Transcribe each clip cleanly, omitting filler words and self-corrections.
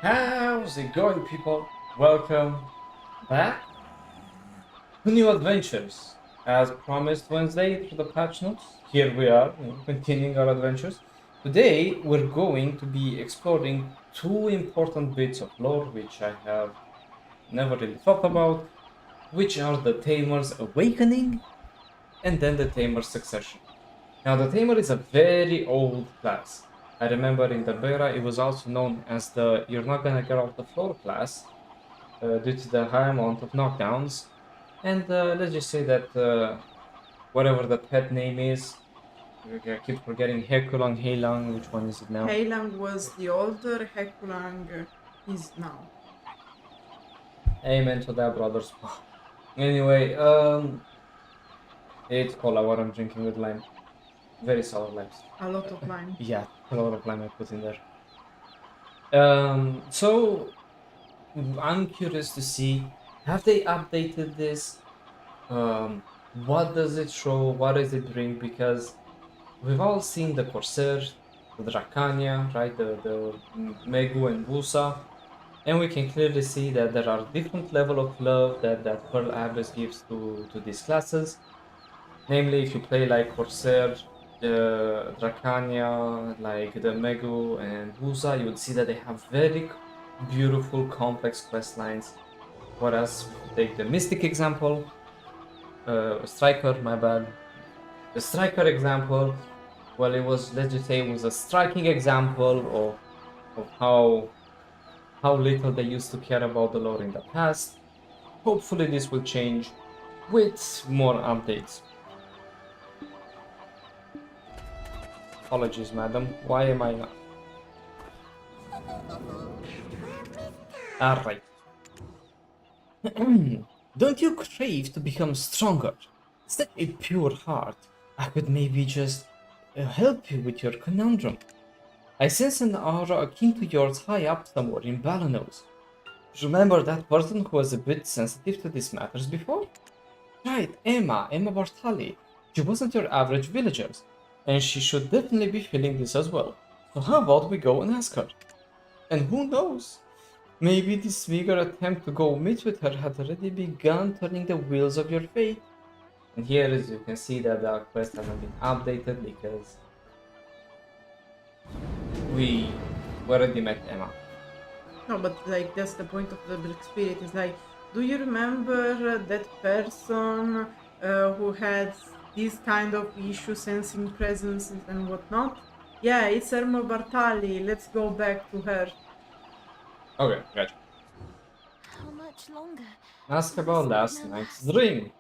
How's it going, people? Welcome back to new adventures. As promised Wednesday through the patch notes, here we are, continuing our adventures. Today, we're going to be exploring two important bits of lore which I have never really thought about, which are the Tamer's Awakening and then the Tamer's Succession. Now, the Tamer is a very old class. I remember in the beta it was also known as the You're Not Gonna Get Off the Floor class due to the high amount of knockdowns. And let's just say that whatever the pet name is, I keep forgetting Hekulang, Heilang, which one is it now? Heilang was the older, Hekulang is now. Amen to that, brothers. Anyway, it's cola what I'm drinking with lime. Very sour limes. A lot of lime. Yeah, a lot of lime I put in there. So I'm curious to see, have they updated this? What does it show? What does it bring? Because we've all seen the Corsair, the Dracania, right? The Megu and Busa. And we can clearly see that there are different level of love that Pearl Abyss gives to these classes. Namely, if you play like Corsair, the Dracania, like the Megu and Busa, you would see that they have very beautiful, complex quest lines. Whereas, take the Mystic example, Striker, my bad. The Striker example, well, it was, let's just say, it was a striking example of how little they used to care about the lore in the past. Hopefully, this will change with more updates. Apologies, madam. Why am I not? Alright. Don't you crave to become stronger? Set a pure heart. I could maybe just help you with your conundrum. I sense an aura akin to yours high up somewhere in Balanos. Remember that person who was a bit sensitive to these matters before? Right, Emma Bartali. She wasn't your average villager. And she should definitely be feeling this as well. So how about we go and ask her? And who knows? Maybe this meager attempt to go meet with her had already begun turning the wheels of your fate. And here, as you can see, that the quest hasn't been updated because we already met Emma. No, but like that's the point of the Black Spirit. Is like, do you remember that person who had this kind of issue, sensing presence and whatnot? Yeah, it's Haemo Bartali. Let's go back to her. Okay, gotcha. How much longer? Ask about last night's dream.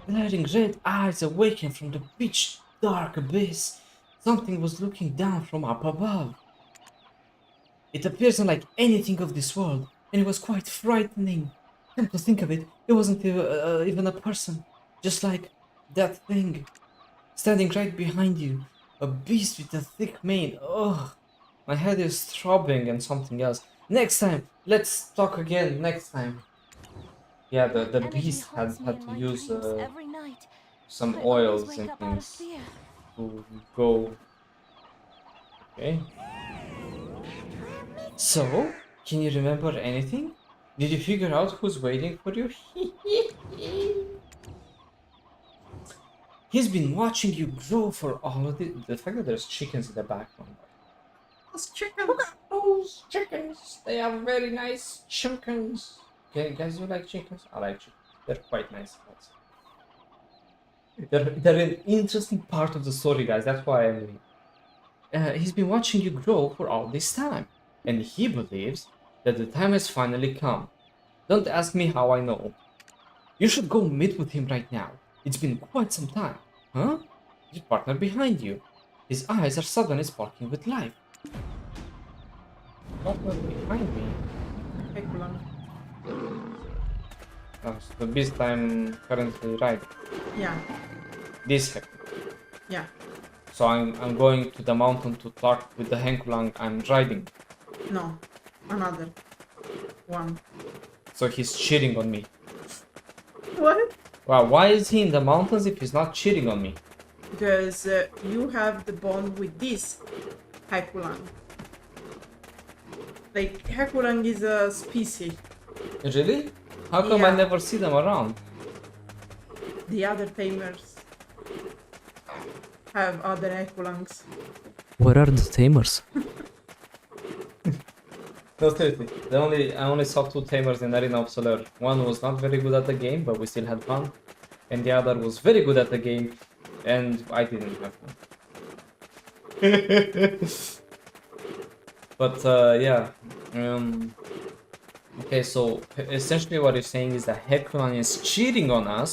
Glaring red eyes awakened from the pitch dark abyss. Something was looking down from up above. It appears unlike anything of this world, and it was quite frightening. Come to think of it, it wasn't even a person. Just like that thing, standing right behind you, a beast with a thick mane. Ugh, my head is throbbing and something else. Next time, let's talk again. Next time. Yeah, the beast had to use some oils and things to go. Okay. So, can you remember anything? Did you figure out who's waiting for you? He's been watching you grow for all of the fact that there's chickens in the background. Those chickens. Look at those chickens. They are very nice chickens. Okay, guys, you like chickens? I like chickens. They're quite nice. They're an interesting part of the story, guys. That's why I'm leaving. He's been watching you grow for all this time, and he believes that the time has finally come. Don't ask me how I know. You should go meet with him right now. It's been quite some time. Huh? Your partner behind you. His eyes are suddenly sparkling with life. Partner behind me? Hekulang. Oh, so the beast I'm currently riding. Yeah. This heck. Yeah. So I'm going to the mountain to talk with the Henkulang I'm riding. No. Another one. So he's cheating on me. What? Wow, why is he in the mountains if he's not cheating on me? Because you have the bond with this Hekulang. Like, Hekulang is a species. Really? How come I Yeah. never see them around? The other tamers have other Hekulangs. Where are the tamers? No, seriously. I only saw 2 tamers in Arena of Solar. One was not very good at the game, but we still had fun. And the other was very good at the game, and I didn't have fun. But yeah. Okay, so essentially what you're saying is that Hekulan is cheating on us,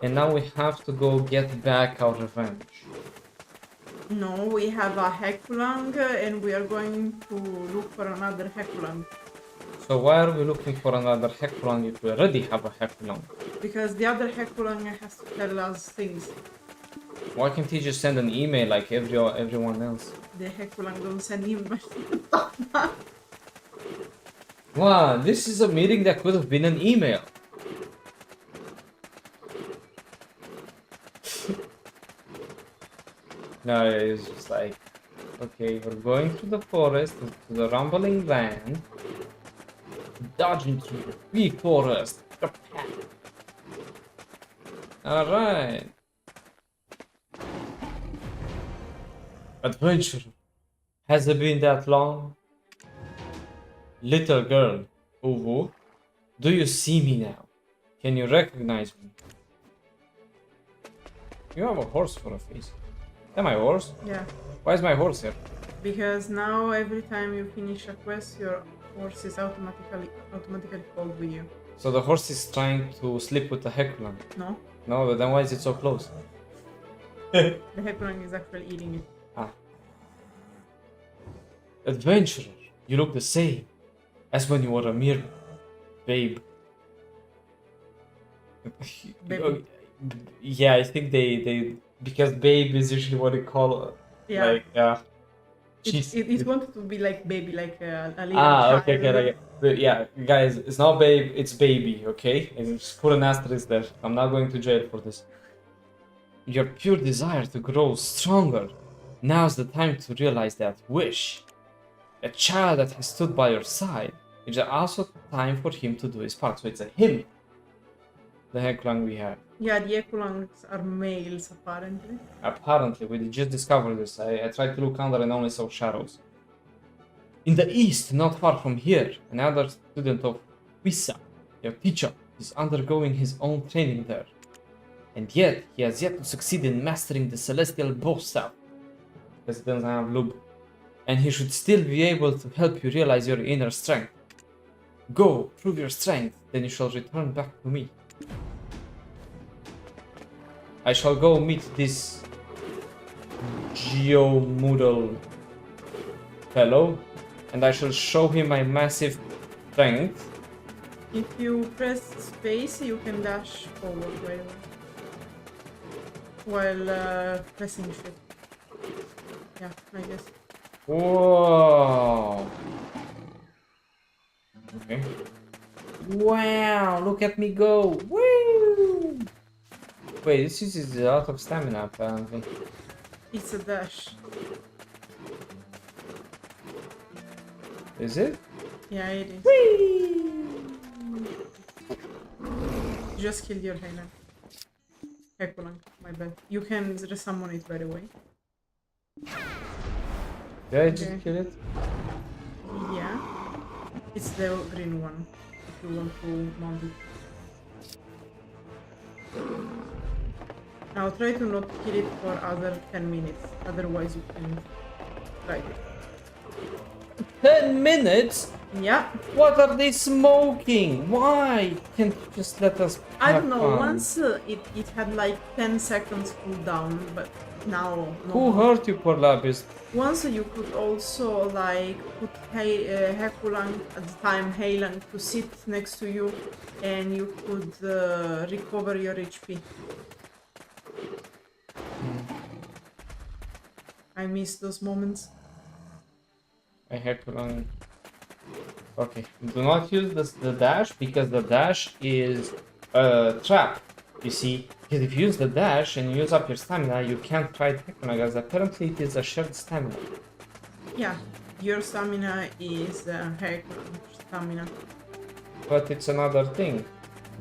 and now we have to go get back our revenge. No, we have a Hekulang and we are going to look for another Hekulang. So why are we looking for another Hekulan if we already have a Hekulan? Because the other Hekulang has to tell us things. Why can't he just send an email like everyone else? The Hekulang don't send emails. Wow, this is a meeting that could have been an email. No, it's just like, okay, we're going through the forest, to the rumbling land, dodging through the big forest. Alright. Adventure. Has it been that long? Little girl, Uwu, do you see me now? Can you recognize me? You have a horse for a face. Is that my horse? Yeah, Why is my horse here? because now every time you finish a quest, your horse is automatically called with you. So the horse is trying to sleep with the Hekulan. No, No, but then why is it so close? the Hekulang is actually eating it. Adventurer, you look the same as when you were a mere babe. Baby. Yeah, I think they because babe is usually what they call Yeah, like it wanted to be like baby, like a little okay, child. okay. But yeah, guys, it's not babe, it's baby, okay? And just put an asterisk there. I'm not going to jail for this. Your pure desire to grow stronger. Now's the time to realize that wish. A child that has stood by your side. It's also time for him to do his part. So it's a him. The Hekulang we have. Yeah, the Hekulangs are males apparently. Apparently, we just discovered this. I tried to look under and only saw shadows. In the east, not far from here, another student of Wissa, your teacher, is undergoing his own training there. And yet, he has yet to succeed in mastering the celestial bow staff. Because he doesn't have lube. And he should still be able to help you realize your inner strength. Go, prove your strength, then you shall return back to me. I shall go meet this geomoodle fellow, and I shall show him my massive strength. If you press space, you can dash forward while pressing shift. Yeah, I guess. Whoa! Okay. Wow! Look at me go! Woo! Wait, this uses a lot of stamina apparently. It's a dash. Is it? Yeah, it is. Whee! You just killed your Hekulang. Hekulang, my bad. You can resummon it by the way. Did I just Okay. kill it? Yeah. It's the green one. If you want to mount it. Now try to not kill it for other 10 minutes. Otherwise you can try it. 10 minutes? Yeah. What are they smoking? Why? Can't you just let us I have don't know. fun? Once it had like 10 seconds cooldown, but now no. Who hurt you, poor Lapis? Once you could also like put Hekulang at the time Heilang to sit next to you, and you could recover your HP. I miss those moments. I have to run. Okay, do not use the dash because the dash is a trap. You see, because if you use the dash and you use up your stamina, you can't fight Hekulang as apparently it is a shared stamina. Yeah, your stamina is Herculean stamina. But it's another thing.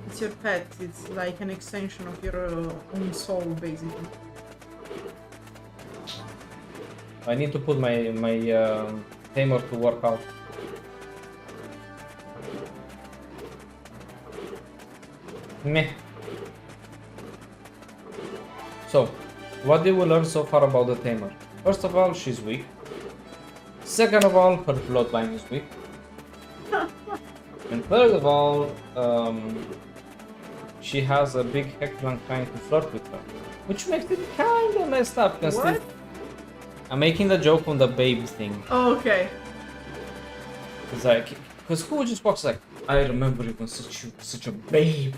It's your pet. It's like an extension of your own soul, basically. I need to put my Tamer to work out. Meh. So, what did we learn so far about the Tamer? First of all, she's weak. Second of all, her bloodline is weak. And third of all, she has a big Heckling trying to flirt with her. Which makes it kinda messed up. What? I'm making the joke on the babe thing. Oh, okay. It's like, because who just walks like, I remember you when such a babe.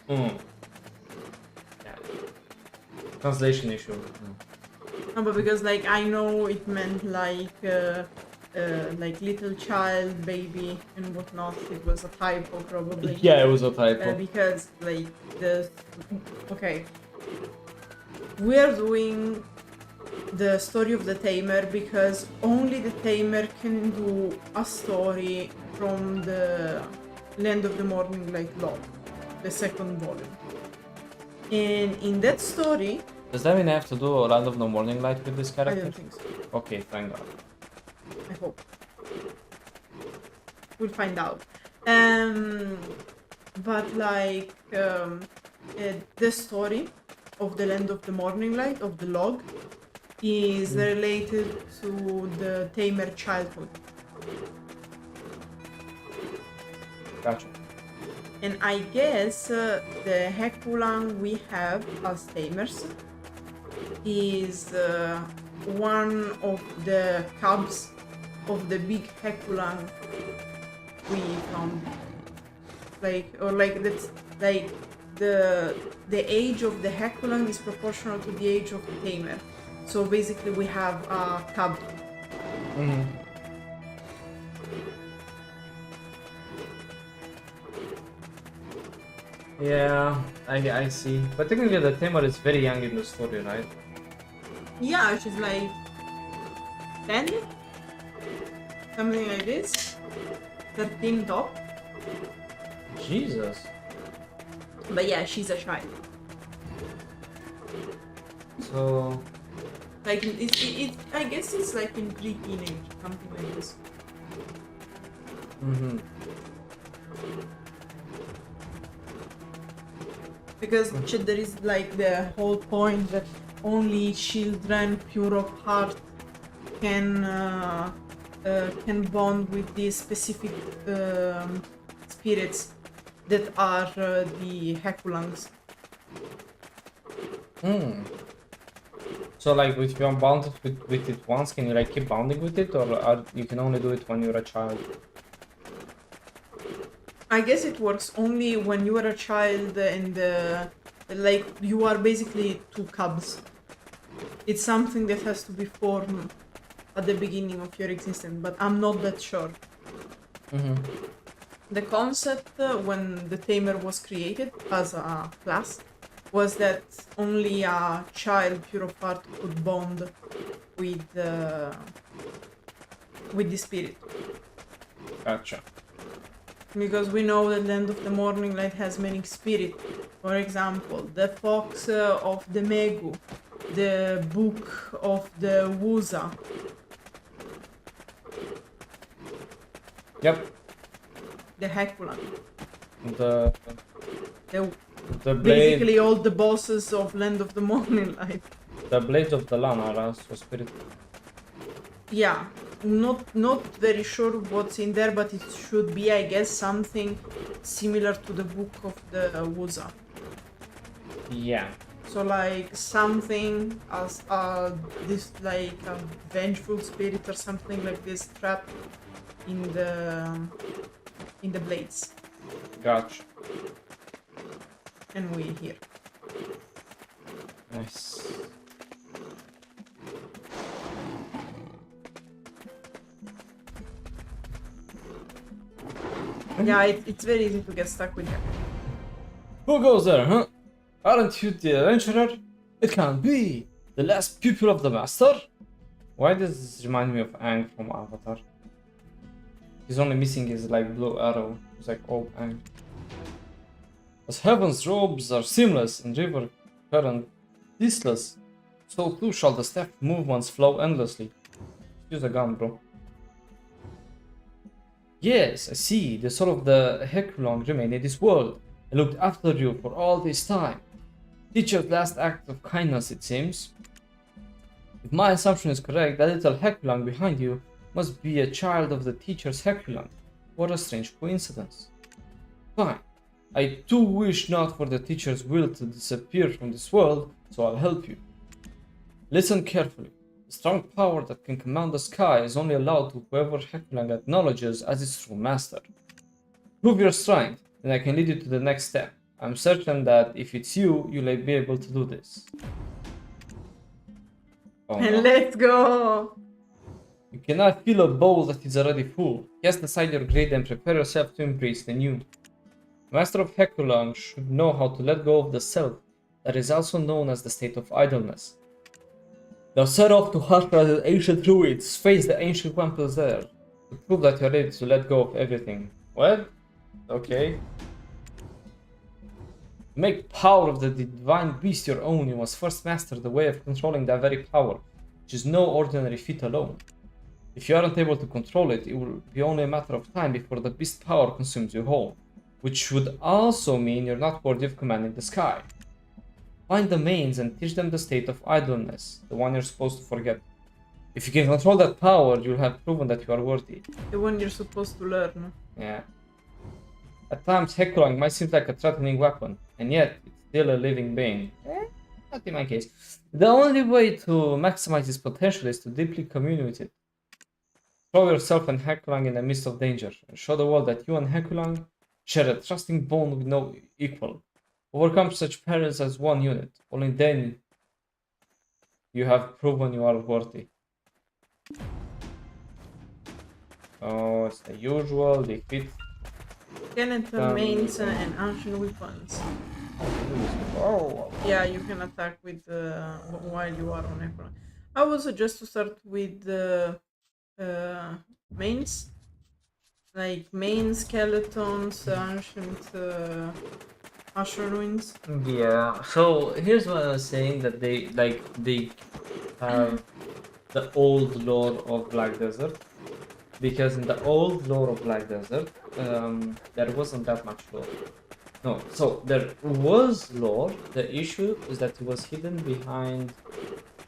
Yeah. Translation issue. No, but because like I know it meant like little child, baby, and whatnot. It was a typo probably. Yeah, it was a typo. Because like okay, we are doing the story of the Tamer because only the Tamer can do a story from the Land of the Morning Light log, the second volume. And in that story, Does that mean I have to do a Land of the Morning Light with this I character? don't think so. Okay, thank God. I hope. We'll find out. But like the story of the Land of the Morning Light, of the log, is related to the Tamer childhood. Gotcha. And I guess the Hekulang we have as Tamers is one of the cubs of the big Hekulang we found. That's like the age of the Hekulang is proportional to the age of the Tamer. So basically we have a cub. Mm-hmm. Yeah, I see. But technically the Tamer is very young in the story, right? Yeah, she's like 10? Something like this. 13 top. Jesus. But yeah, she's a child. So... Like, I guess it's like in pre-teenage, something like this. Mm-hmm. Because there is like the whole point that only children pure of heart can bond with these specific spirits that are the Hekulangs. Hmm. So like if you're bound with it once, can you like keep bounding with it, or you can only do it when you're a child? I guess it works only when you are a child and like you are basically two cubs. It's something that has to be formed at the beginning of your existence, but I'm not that sure. Mm-hmm. The concept when the Tamer was created as a class was that only a child pure of heart could bond with the spirit. Gotcha. Because we know that Land of the Morning Light has many spirits. For example, the Fox of the Megu, the Book of the Wuza. Yep. The Hekulang. The blade. Basically all the bosses of Land of the Morning Light. The blades of the land are also spirit. Yeah. Not very sure what's in there, but it should be, I guess, something similar to the Book of the Wuza. Yeah. So like something as this like a vengeful spirit or something like this trapped in the blades. Gotcha. And we here. Nice. Yeah, it's very easy to get stuck with him. Who goes there, huh? Aren't you the adventurer? It can't be. The last pupil of the master? Why does this remind me of Aang from Avatar? He's only missing his like blue arrow. It's like old Aang. As heaven's robes are seamless and river current ceaseless, so too shall the step movements flow endlessly. Use a gun, bro. Yes, I see. The soul of the Hekulong remained in this world and looked after you for all this time. Teacher's last act of kindness, it seems. If my assumption is correct, that little Hekulong behind you must be a child of the teacher's Hekulong. What a strange coincidence. Fine. I too wish not for the teacher's will to disappear from this world, so I'll help you. Listen carefully. The strong power that can command the sky is only allowed to whoever Hekulong acknowledges as its true master. Prove your strength, and I can lead you to the next step. I'm certain that if it's you, you'll be able to do this. Oh, And no. let's go! You cannot fill a bowl that is already full. Cast aside your greed and prepare yourself to embrace the new. Master of Hekulong should know how to let go of the self that is also known as the state of idleness. Now set off to Hashra the ancient ruins, face the ancient temples there, to prove that you're ready to let go of everything. What? Okay. To make power of the divine beast your own, you must first master the way of controlling that very power, which is no ordinary feat alone. If you aren't able to control it, it will be only a matter of time before the beast power consumes you whole, which would also mean you're not worthy of commanding the sky. Find the mains and teach them the state of idleness, the one you're supposed to forget. If you can control that power, you'll have proven that you are worthy. The one you're supposed to learn. Yeah. At times, Hekulong might seem like a threatening weapon, and yet it's still a living being. Not in my case. The only way to maximize its potential is to deeply commune with it. Throw yourself and Hekulong in the midst of danger, and show the world that you and Hekulong share a trusting bond with no equal. Overcome such perils as one unit. Only then you have proven you are worthy. Oh, it's the usual defeat. Skeleton mains and ancient weapons. Oh, Yeah, you can attack with while you are on Hekulong. I would suggest to start with mains. Like main skeletons, ancient Asher ruins. yeah. So here's what I was saying, that they have the old lore of Black Desert, because in the old lore of Black Desert, there wasn't that much lore. No, so there was lore. The issue is that it was hidden behind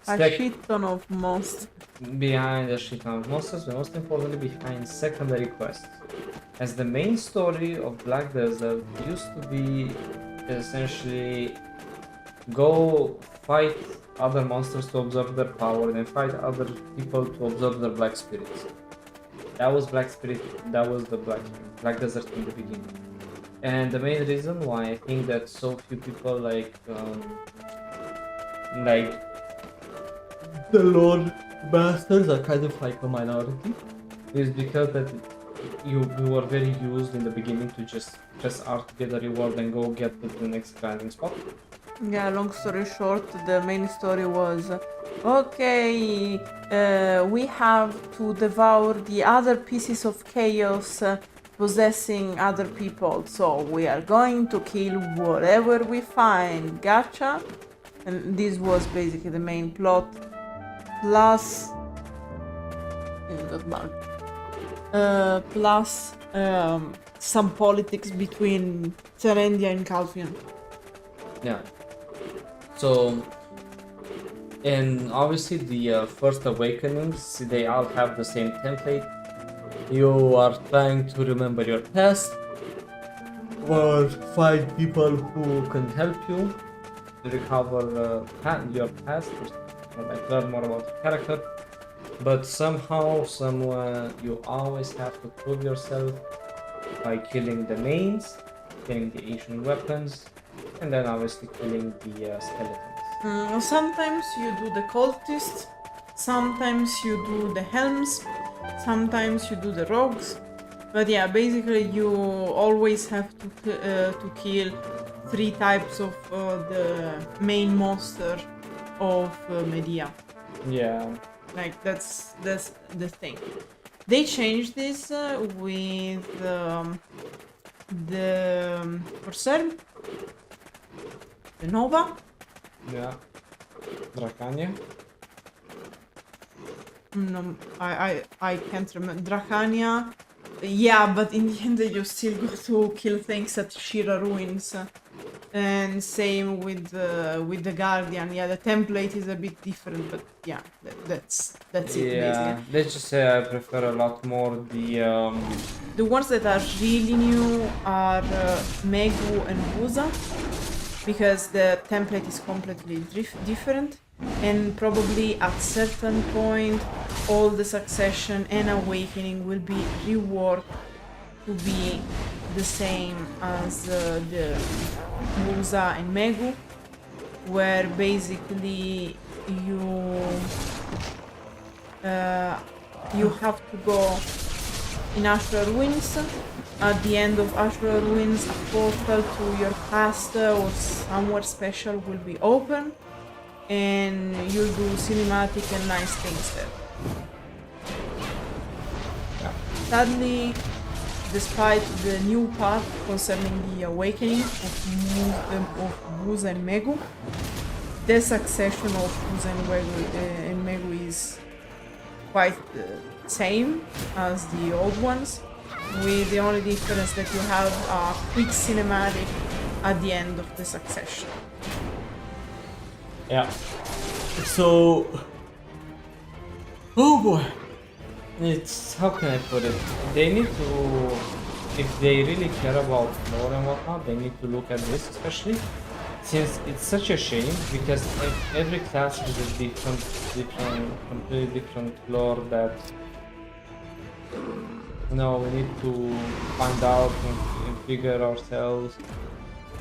A shit ton of monsters. behind a shit ton of monsters, but most importantly behind secondary quests. As the main story of Black Desert used to be essentially go fight other monsters to absorb their power, then fight other people to absorb their black spirits. That was Black Spirit, that was the Black Desert in the beginning. And the main reason why I think that so few people like the Lord Masters are kind of like a minority, is because that you were very used in the beginning to just press R to get a reward and go get to the next grinding spot. Yeah, long story short, the main story was okay, we have to devour the other pieces of chaos possessing other people, so we are going to kill whatever we find, gotcha? And this was basically the main plot, plus some politics between Serendia and Calvian. Yeah. So, and obviously the first awakenings, they all have the same template. You are trying to remember your past, or find people who can help you to recover your past, or like learn more about your character. But somehow, somewhere, you always have to prove yourself by killing the mains, killing the ancient weapons, and then obviously killing the skeletons. Sometimes you do the cultists, sometimes you do the helms, sometimes you do the rogues. But yeah, basically you always have to kill 3 types of the main monster of Medea. Yeah. Like that's the thing. They changed this with the Corsair, the Nova. Yeah. Dracania. No, I can't remember. Dracania. Yeah, but in the end you still got to kill things at Shira Ruins. And same with the Guardian. Yeah, the template is a bit different, but yeah, that's it Yeah, basically. let's just say I prefer a lot more The ones that are really new are Megu and Buza, because the template is completely different, and probably at certain point all the succession and awakening will be reworked to be the same as the Buza and Megu, where basically you have to go in Ashura Ruins. At the end of Ashura Ruins, a portal to your past or somewhere special will be open, and you'll do cinematic and nice things there. Yeah. Sadly, despite the new part concerning the awakening of Buz and Megu, the succession of Buz and Megu is quite the same as the old ones, with the only difference that you have a quick cinematic at the end of the succession. Yeah. So, oh boy, it's, how can I put it? They need to, if they really care about lore and whatnot, they need to look at this, especially since it's such a shame, because every class has a completely different lore that, you know, we need to find out and figure ourselves.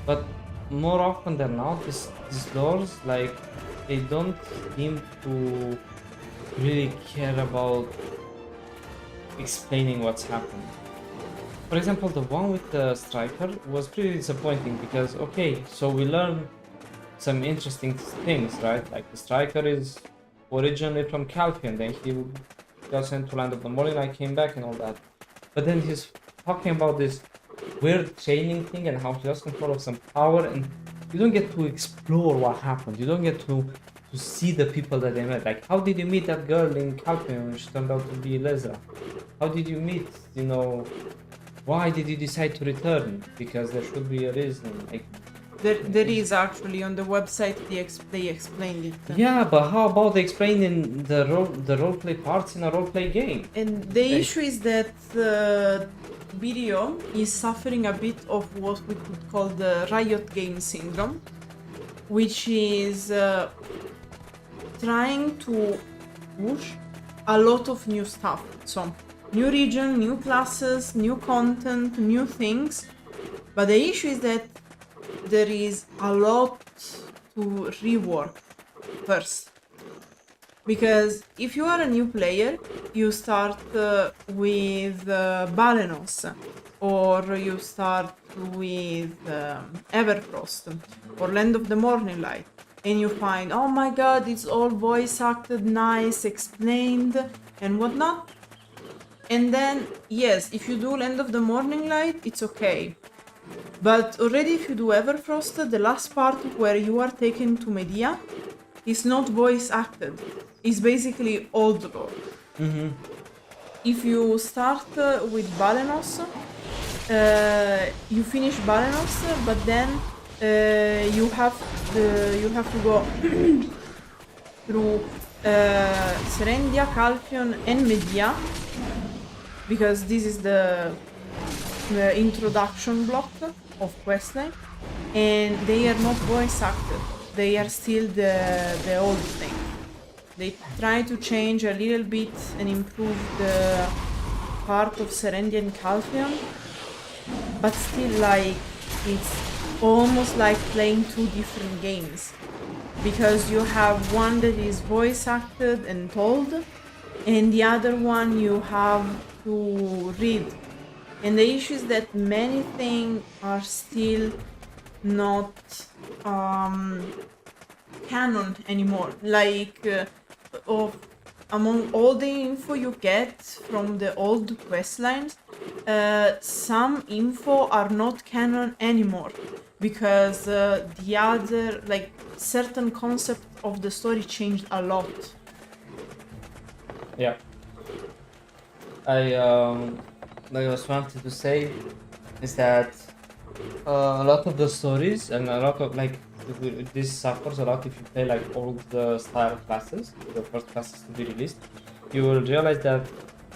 But more often than not, these lores, like, they don't seem to really care about explaining what's happening. For example, the one with the striker was pretty disappointing because, okay, so we learned some interesting things, right? Like the striker is originally from Calphion, then he got sent to Land of the Morning, I came back and all that. But then he's talking about this weird training thing and how he lost control of some power, and you don't get to explore what happened. You don't get to see the people that they met. Like, how did you meet that girl in Calphion which turned out to be Lesra? How did you meet, you know, why did you decide to return? Because there should be a reason. Like, There is actually on the website they explained it. yeah, but how about explaining the roleplay parts in a roleplay game? And the issue is that video is suffering a bit of what we could call the Riot game syndrome, which is trying to push a lot of new stuff. So, new region, new classes, new content, new things. But the issue is that there is a lot to rework first. Because if you are a new player, you start with Balenos, or you start with Everfrost, or Land of the Morning Light, and you find, oh my god, it's all voice acted, nice, explained, and whatnot. And then, yes, if you do Land of the Morning Light, it's okay. But already if you do Everfrost, the last part where you are taken to Medea is not voice acted. It's basically old lore. Mm-hmm. If you start with Balenos, you finish Balenos, but then you have to go through Serendia, Calphion, and Medea, because this is the introduction block of questline, and they are not voice acted. They are still the old thing. They try to change a little bit and improve the part of Serendia and Calphion, but still, like, it's almost like playing two different games, because you have one that is voice acted and told, and the other one you have to read. And the issue is that many things are still not canon anymore. Like, among all the info you get from the old questlines, some info are not canon anymore because the other, like, certain concept of the story changed a lot. Yeah. I like I was wanted to say is that a lot of the stories and a lot of like this suffers a lot if you play like all the style classes, the first classes to be released. You will realize that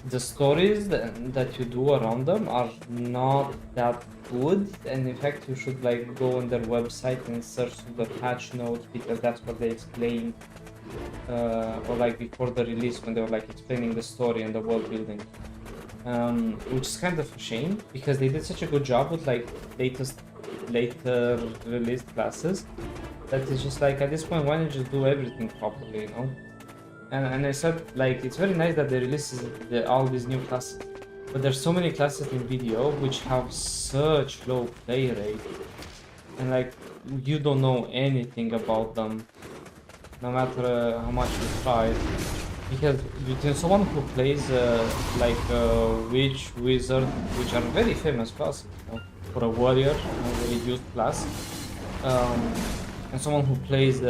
the stories that you do around them are not that good, and in fact you should like go on their website and search the patch notes because that's what they explain, or like before the release when they were like explaining the story and the world building, which is kind of a shame because they did such a good job with like later released classes that it's just like at this point why don't you just do everything properly, you know? And I said like it's very nice that they release all these new classes, but there's so many classes in video which have such low play rate, and like you don't know anything about them, no matter how much you try. Because between someone who plays like witch, wizard, which are very famous classes, you know, for a warrior, a very used class, and someone who plays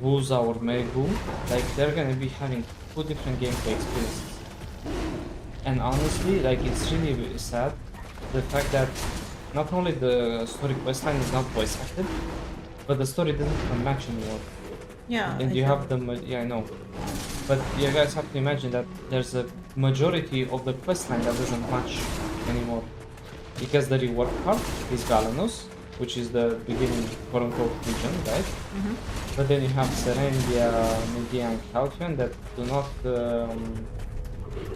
Wuza or Megu, like they're gonna be having two different gameplay experiences. And honestly, like it's really sad the fact that not only the story questline is not voice acted, but the story doesn't even match anymore. Yeah. And you have yeah, I know, but you guys have to imagine that there's a majority of the questline that doesn't match anymore because the reward part is Galanus, which is the beginning quote-unquote region, right? But then you have Serendia, Media, and Calphion that do not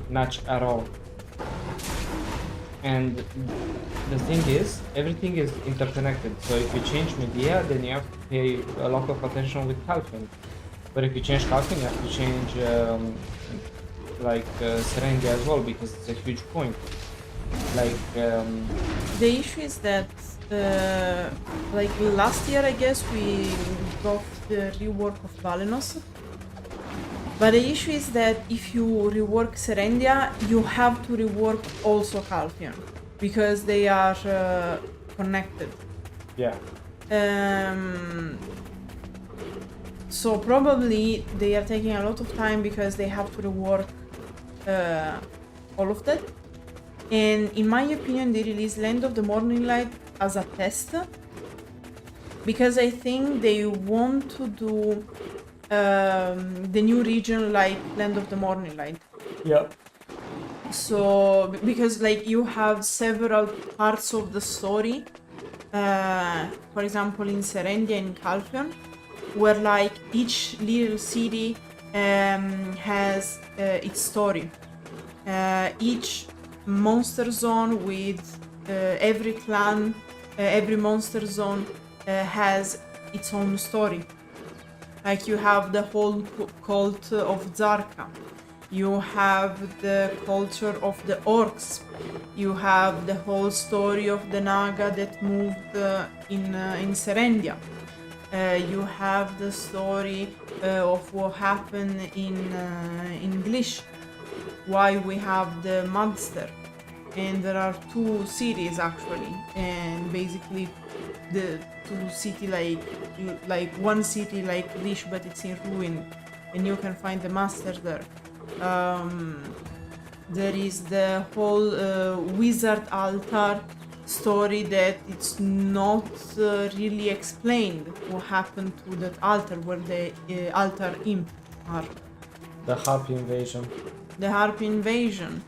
match at all. And the thing is, everything is interconnected. So if you change Medea, then you have to pay a lot of attention with Calphion. But if you change Calphion, you have to change Serendia as well because it's a huge point. Like The issue is that like last year I guess we got the rework of Valenos. But the issue is that if you rework Serendia, you have to rework also Calphion because they are connected. yeah, So probably they are taking a lot of time because they have to rework all of that. And in my opinion, they released Land of the Morning Light as a test because I think they want to do the new region like Land of the Morning Light. yeah, So because like you have several parts of the story, for example in Serendia and Calphion, where like each little city has its story. Each monster zone with every clan, every monster zone has its own story. Like you have the whole cult of Zarka, you have the culture of the orcs, you have the whole story of the Naga that moved in Serendia. You have the story of what happened in Glish, why we have the monster, and there are two cities actually, and basically the two city like one city like Glish but it's in ruin, and you can find the master there. There is the whole wizard altar story that it's not really explained what happened to that altar where the altar imp are. the Harpy invasion. The Harpy invasion,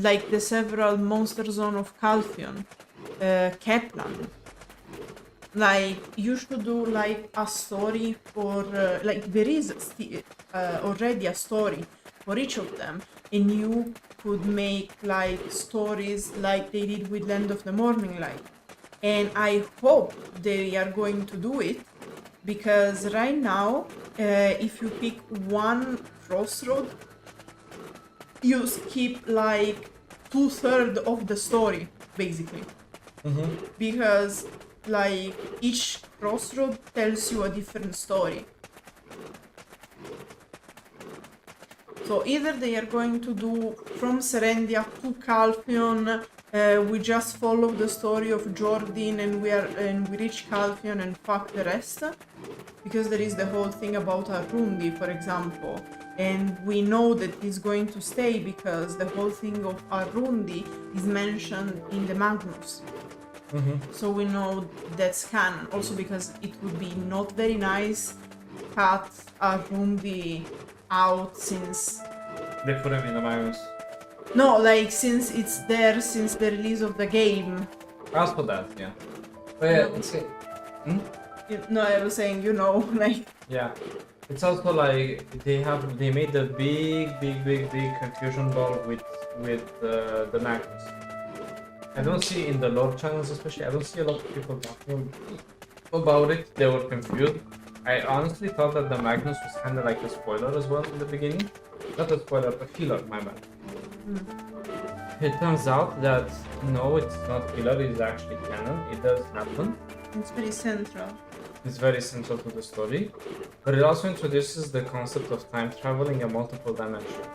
like the several monster zone of Calphion, Keplan. Like you should do like a story for like there is already a story for each of them, and you could make like stories like they did with Land of the Morning Light. And I hope they are going to do it because right now, if you pick one crossroad, you skip like 2/3 of the story basically. Because like each crossroad tells you a different story. So either they are going to do from Serendia to Calphion, we just follow the story of Jordan and we reach Calphion and fuck the rest. Because there is the whole thing about Arundi, for example. And we know that he's going to stay because the whole thing of Arundi is mentioned in the Magnus. So we know that's canon. Also because it would be not very nice cut Arundi out since... They put him in the Magnus. No, like since it's there since the release of the game. As for that, yeah. But yeah, it's... No, I was saying, you know, like... Yeah. It's also like they made a big confusion ball with the Magnus. I don't see in the lore channels especially, I don't see a lot of people talking about it. They were confused. I honestly thought that the Magnus was kind of like a spoiler as well in the beginning. Not a spoiler, a filler, my bad. It turns out that no, it's not filler, it's actually canon. It does happen. It's very central. It's very central to the story. But it also introduces the concept of time traveling in multiple dimensions,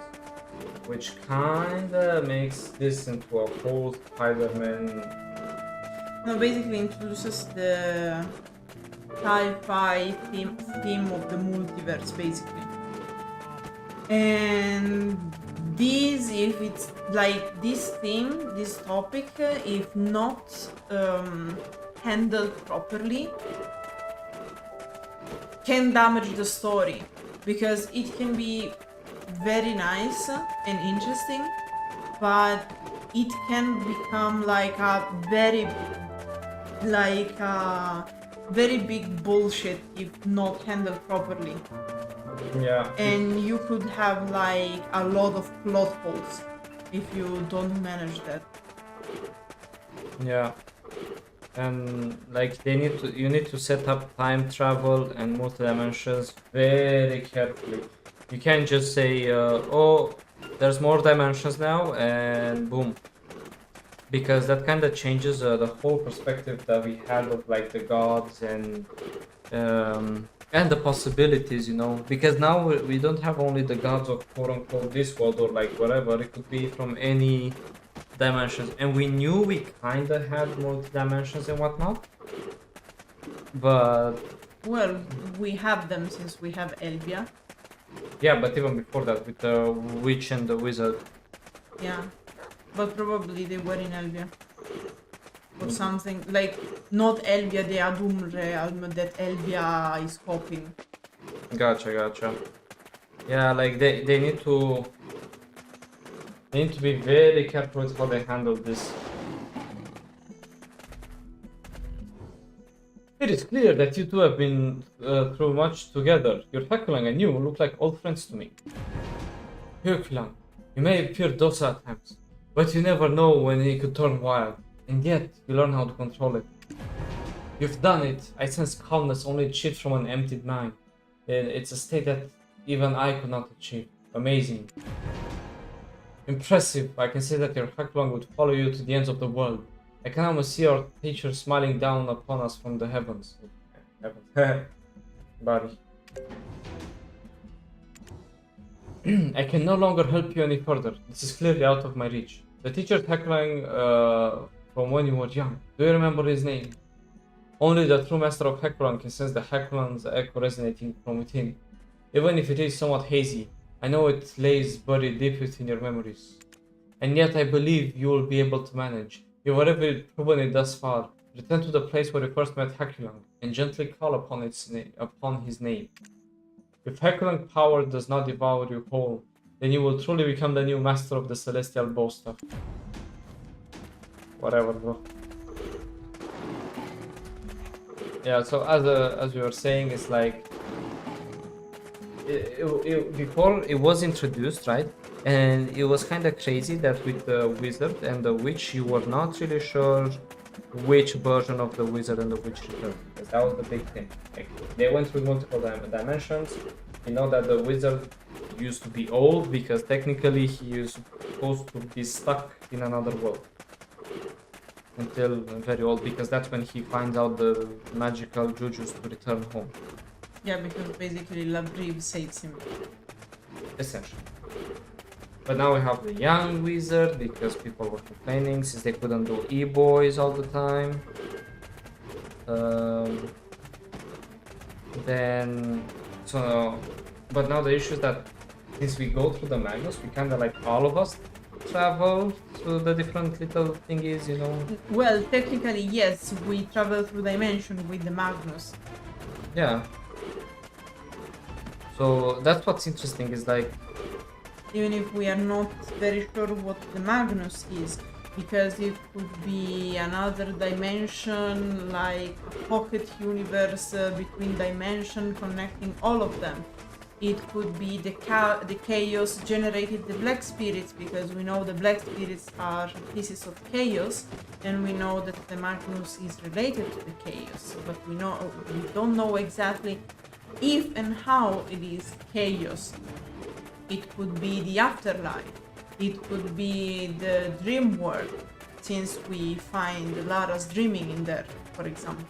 which kinda makes this into a whole Spider-Man. No, basically introduces the sci-fi theme of the multiverse, basically. And this, if it's like this theme, this topic, if not handled properly, can damage the story, because it can be very nice and interesting, but it can become like a very big bullshit if not handled properly. Yeah. And you could have like a lot of plot holes if you don't manage that. Yeah. And like you need to set up time travel and multi-dimensions very carefully. You can't just say, oh, there's more dimensions now and boom. Because that kind of changes the whole perspective that we had of like the gods and the possibilities, you know. Because now we don't have only the gods of quote unquote this world or like whatever. It could be from any dimensions, and we knew we kind of had multi-dimensions and whatnot, but well, we have them since we have Elvia. Yeah, but even before that with the witch and the wizard. Yeah, but probably they were in Elvia or something, like not Elvia the Adum realm that Elvia is copying. Gotcha. Yeah, like they need to be very careful with how they handle this. It is clear that you two have been through much together. Your Hakulang and you look like old friends to me. Hakulang, you may appear docile at times, but you never know when he could turn wild, and yet you learn how to control it. You've done it. I sense calmness only achieved from an emptied mind. It's a state that even I could not achieve. Amazing. Impressive. I can say that your Hakulang would follow you to the ends of the world. I can almost see our teacher smiling down upon us from the heavens. Buddy. I can no longer help you any further. This is clearly out of my reach. The teacher Hakulang from when you were young. Do you remember his name? Only the true master of Hakulang can sense the Hakulang's echo resonating from within. Even if it is somewhat hazy, I know it lays buried deep within your memories. And yet I believe you will be able to manage. You've already proven it thus far. Return to the place where you first met Hakulang and gently call upon his name. If Hakulang power does not devour you whole, then you will truly become the new master of the celestial bow stuff. Whatever, bro. Yeah, so as we were saying, it's like before it was introduced, right? And it was kind of crazy that with the wizard and the witch, you were not really sure which version of the wizard and the witch returned, because that was the big thing. Like, they went through multiple dimensions. You know that the wizard used to be old because technically he is supposed to be stuck in another world. until very old, because that's when he finds out the magical jujus to return home, Yeah, because basically Labrive saves him. essentially. But now we have the young wizard because people were complaining since they couldn't do e-boys all the time. Then, so, but now the issue is that since we go through the Magnus, we kind of like all of us travel to the different little thingies, you know. Well, technically, yes, we travel through dimension with the Magnus. Yeah. So that's what's interesting is like, Even if we are not very sure what the Magnus is, because it could be another dimension, like a pocket universe between dimension connecting all of them. It could be the chaos generated the black spirits, because we know the black spirits are pieces of chaos, and we know that the Magnus is related to the chaos, but we don't know exactly if and how it is chaos. It could be the afterlife. It could be the dream world, since we find Lara's dreaming in there, for example.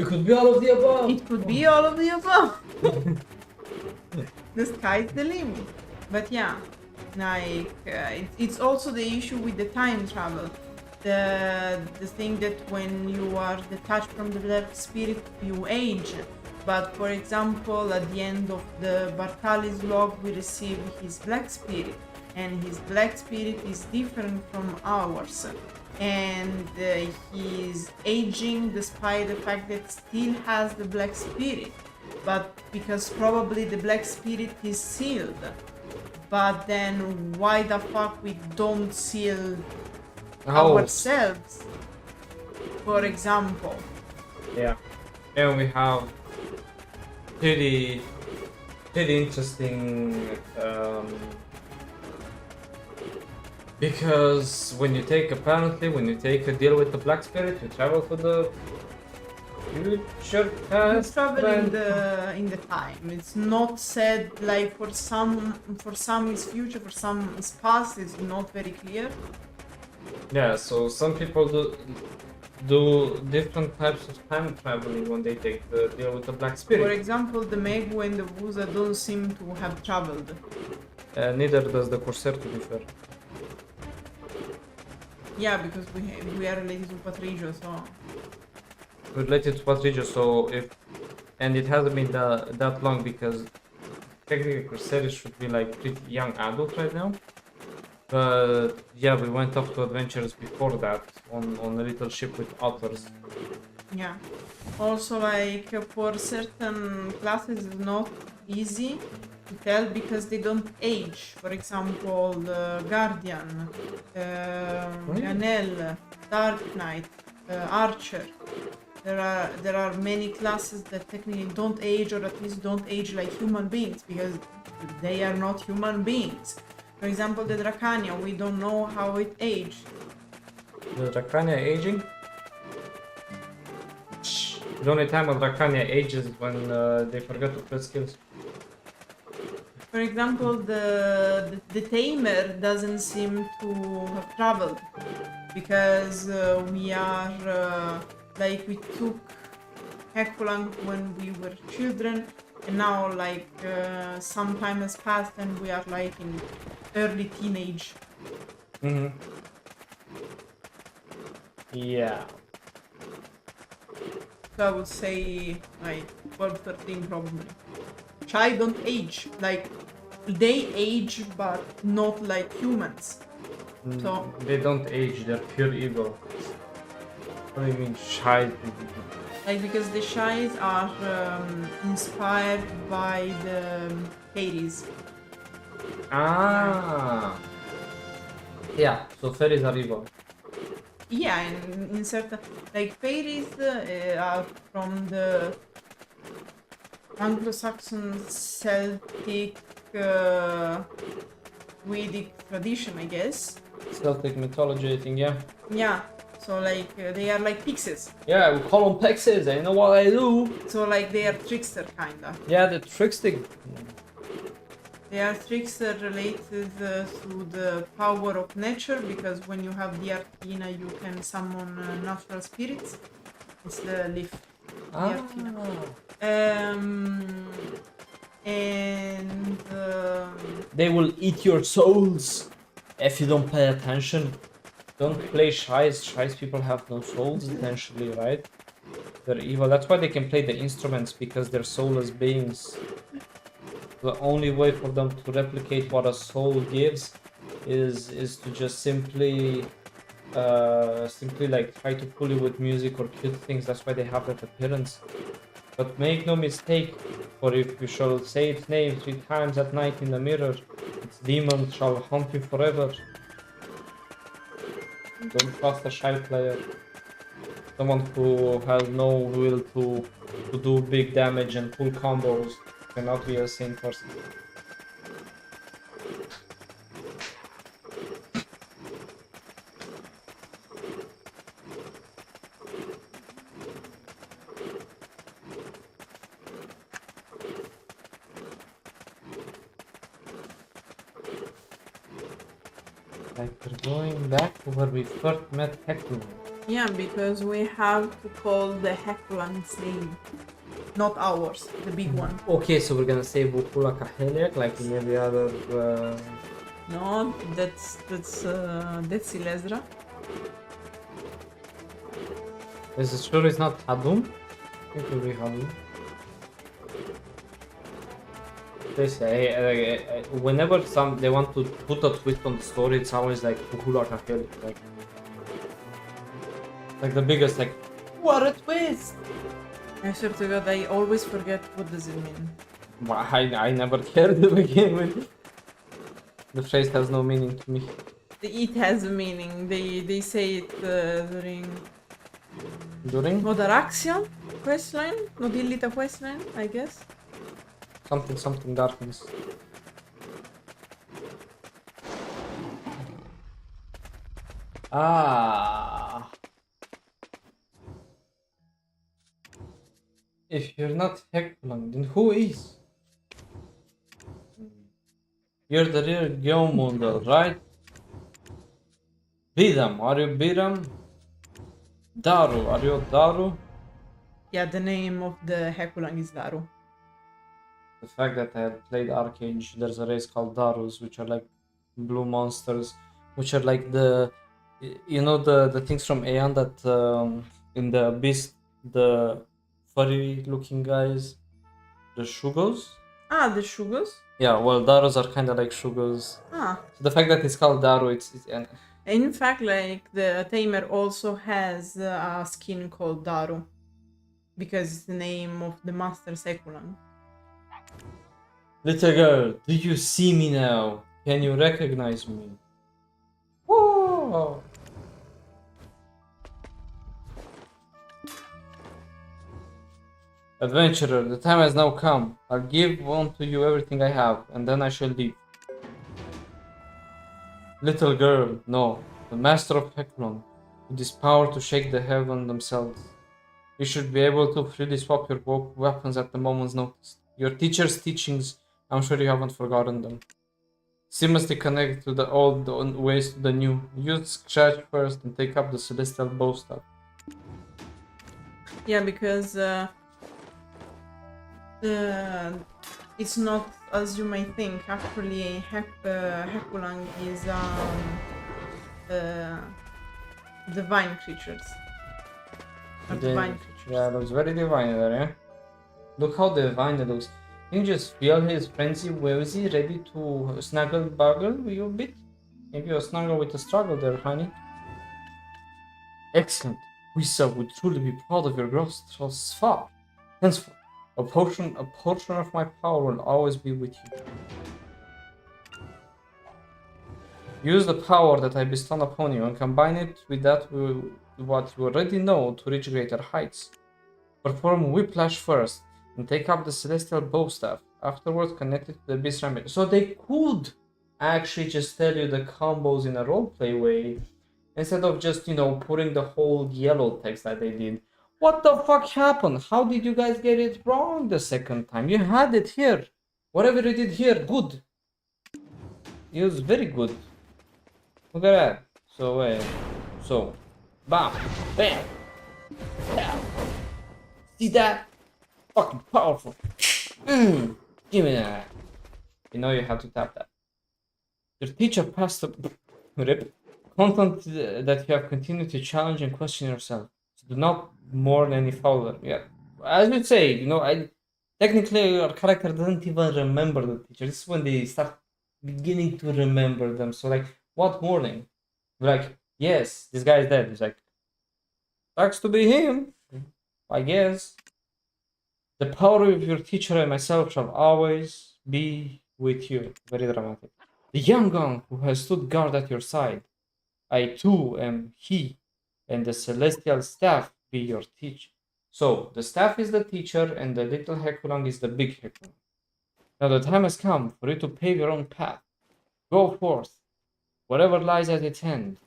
it could be all of the above. It could be all of the above. The sky's the limit. But yeah, like it's also the issue with the time travel. The thing that when you are detached from the black spirit, you age. But for example, at the end of the Bartali's log, we receive his black spirit, and his black spirit is different from ours. And he's aging despite the fact that still has the black spirit, but because probably the black spirit is sealed. But then why the fuck we don't seal ourselves, for example? Yeah. And we have pretty interesting because when you take a deal with the black spirit, you travel to the future past. It's travel in the time. It's not said like for some it's future, for some it's past. It's not very clear. Yeah, so some people do different types of time traveling when they take the deal with the black spirit. For example, the Megu and the Wuza don't seem to have traveled. Neither does the Corsair, to be fair. Yeah, because we are related to Patricio, so Related to Patricio, and it hasn't been that long because technically Corsair should be like pretty young adult right now. But yeah, we went off to adventures before that on a little ship with otters. yeah. Also, like for certain classes, it's not easy to tell because they don't age. For example, the Guardian, Ganel, Dark Knight, Archer. There are many classes that technically don't age, or at least don't age like human beings, because they are not human beings. For example, the Dracania, we don't know how it aged. The Dracania aging? The only time a Dracania ages is when they forget to press skills. For example, the Tamer doesn't seem to have traveled, because we are like we took Hekulang when we were children, and now like some time has passed and we are like in early teenage. Mm-hmm. Yeah. So I would say like 12, 13 probably. Chai don't age, like they age but not like humans. So They don't age, they're pure evil. What do you mean shy? like because the Shais are inspired by the fairies. Ah. Yeah, so fairies are evil. Yeah, and in certain like fairies are from the Anglo-Saxon Celtic Vedic tradition, I guess. Celtic mythology, I think, yeah. Yeah, so like they are like pixies. Yeah, we call them pixies, I know what I do. So like they are trickster kinda. Yeah, the trickster. They are tricks related to the power of nature, because when you have the Arcana, you can summon natural spirits. It's the leaf, the Arcana. And they will eat your souls if you don't pay attention. Don't play shies. Shies people have no souls, essentially, right? They're evil. That's why they can play the instruments, because they're soulless beings. The only way for them to replicate what a soul gives is to just simply like try to fool you with music or cute things. That's why they have that appearance. But make no mistake, for if you shall say its name 3 times at night in the mirror, its demon shall haunt you forever. Don't trust a shy player. Someone who has no will to do big damage and pull combos cannot be a sane person. Like we're going back to where we first met Hector. yeah, because we have to call the Hekulan's name, not ours, the big one. Okay, so we're gonna say Vukula Kaheliak like in every other. No, that's Silezra. Is it sure it's not Hadum? I think it will be Hadum. They say whenever they want to put a twist on the story, it's always like Vukula Kaheliak, like the biggest, like, what a twist! I swear to God, I always forget what does it mean. I never cared to begin with. The phrase has no meaning to me. It has a meaning. They say it During? Moderaxion questline? Nodillita questline, I guess. Something darkness. Ah. If you're not Heklan, then who is? You're the real Geomundal, right? Bidam, are you Bidam? Daru, are you Daru? Yeah, the name of the Hekulang is Daru. The fact that I had played Arcage, there's a race called Darus, which are like blue monsters, which are like the, you know, the things from Aeon that in the Abyss, the furry looking guys, the Shugos. Ah, the Shugos? Yeah, well, Darus are kind of like Shugos. Ah. So the fact that it's called Daru, it's In fact, like, the Tamer also has a skin called Daru, because it's the name of the Master Sekulang. Little girl, do you see me now? Can you recognize me? Whoa! Adventurer, the time has now come. I'll give unto you everything I have, and then I shall leave. Little girl, no. The master of Heklon, with his power to shake the heaven themselves. You should be able to freely swap your weapons at the moment's notice. Your teacher's teachings, I'm sure you haven't forgotten them. Seamlessly connect to the old ways to the new. Use Scratch first and take up the celestial bow staff. Yeah, because it's not as you might think. Actually, Hekulang is divine creatures. Divine creatures. Yeah, it looks very divine there, yeah? Look how divine it looks. Can you just feel his frenzy wavy, ready to snuggle buggle with you a bit? Maybe a snuggle with a struggle there, honey. Excellent. Wisa would truly be proud of your growth thus far. Henceforth, a portion of my power will always be with you. Use the power that I bestow upon you and combine it with what you already know to reach greater heights. Perform Whiplash first and take up the Celestial Bow Staff. Afterwards, connect it to the Beast Remedy. So they could actually just tell you the combos in a roleplay way instead of just, you know, putting the whole yellow text that they did. What the fuck happened? How did you guys get it wrong the second time? You had it here. Whatever you did here, good. he was very good. Look at that. So, bam, bam, bam. See that? Fucking powerful. Give me that. You know you have to tap that. Your teacher passed the rip content that you have continued to challenge and question yourself. So do not mourn any failure. Yeah, as you say, you know, I technically your character doesn't even remember the teacher. This is when they start beginning to remember them. So like, what mourning? Like, yes, this guy is dead. He's like, sucks to be him, I guess. The power of your teacher and myself shall always be with you. Very dramatic. The young one who has stood guard at your side. I too am he, and the celestial staff be your teacher. So, the staff is the teacher, and the little Hekulang is the big Hekulang. Now the time has come for you to pave your own path. Go forth, whatever lies at its end.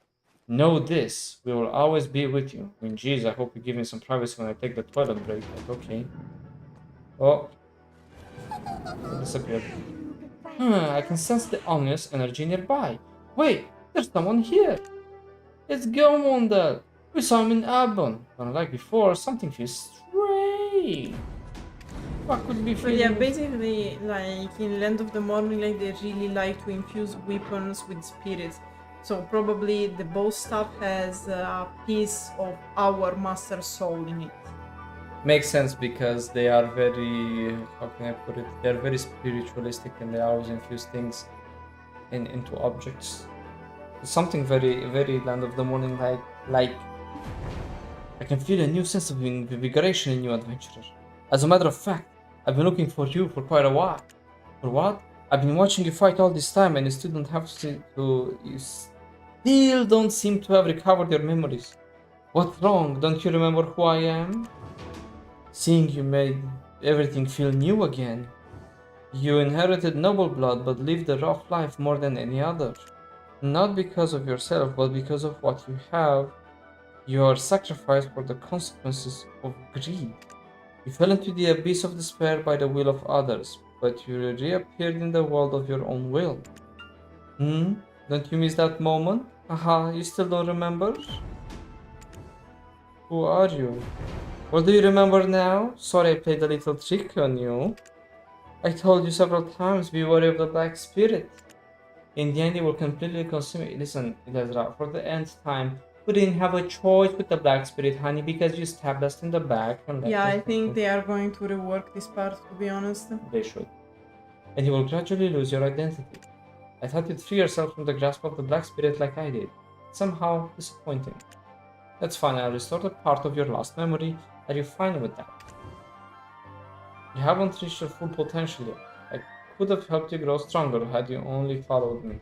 Know this, we will always be with you. I mean, jeez, I hope you give me some privacy when I take the toilet break, but okay. Oh, it disappeared. I can sense the ominous energy nearby. Wait, there's someone here. It's Gilmondel. We saw him in Albon. Unlike before, something feels strange. What could be But feeling? yeah, basically, like in Land of the Morning, like they really like to infuse weapons with spirits. So probably the bow staff has a piece of our master soul in it. Makes sense because they are very, how can I put it? They're very spiritualistic and they always infuse things into objects. Something very, very Land of the Morning like I can feel a new sense of invigoration in you, adventurer. As a matter of fact, I've been looking for you for quite a while. For what? I've been watching you fight all this time and you still don't seem to have recovered your memories. What's wrong? Don't you remember who I am? Seeing you made everything feel new again. You inherited noble blood but lived a rough life more than any other. Not because of yourself, but because of what you have. You are sacrificed for the consequences of greed. You fell into the abyss of despair by the will of others, but you reappeared in the world of your own will. Don't you miss that moment? Aha, you still don't remember? Who are you? Well, do you remember now? Sorry I played a little trick on you. I told you several times, be wary of the black spirit. In the end, it will completely consume you. Listen, Ezra, for the nth time, we didn't have a choice with the black spirit, honey, because you stabbed us in the back. And Yeah, I think they are going to rework this part, to be honest. They should. And you will gradually lose your identity. I thought you'd free yourself from the grasp of the black spirit like I did. Somehow disappointing. That's fine, I'll restore the part of your lost memory. Are you fine with that? You haven't reached your full potential yet. I could have helped you grow stronger had you only followed me.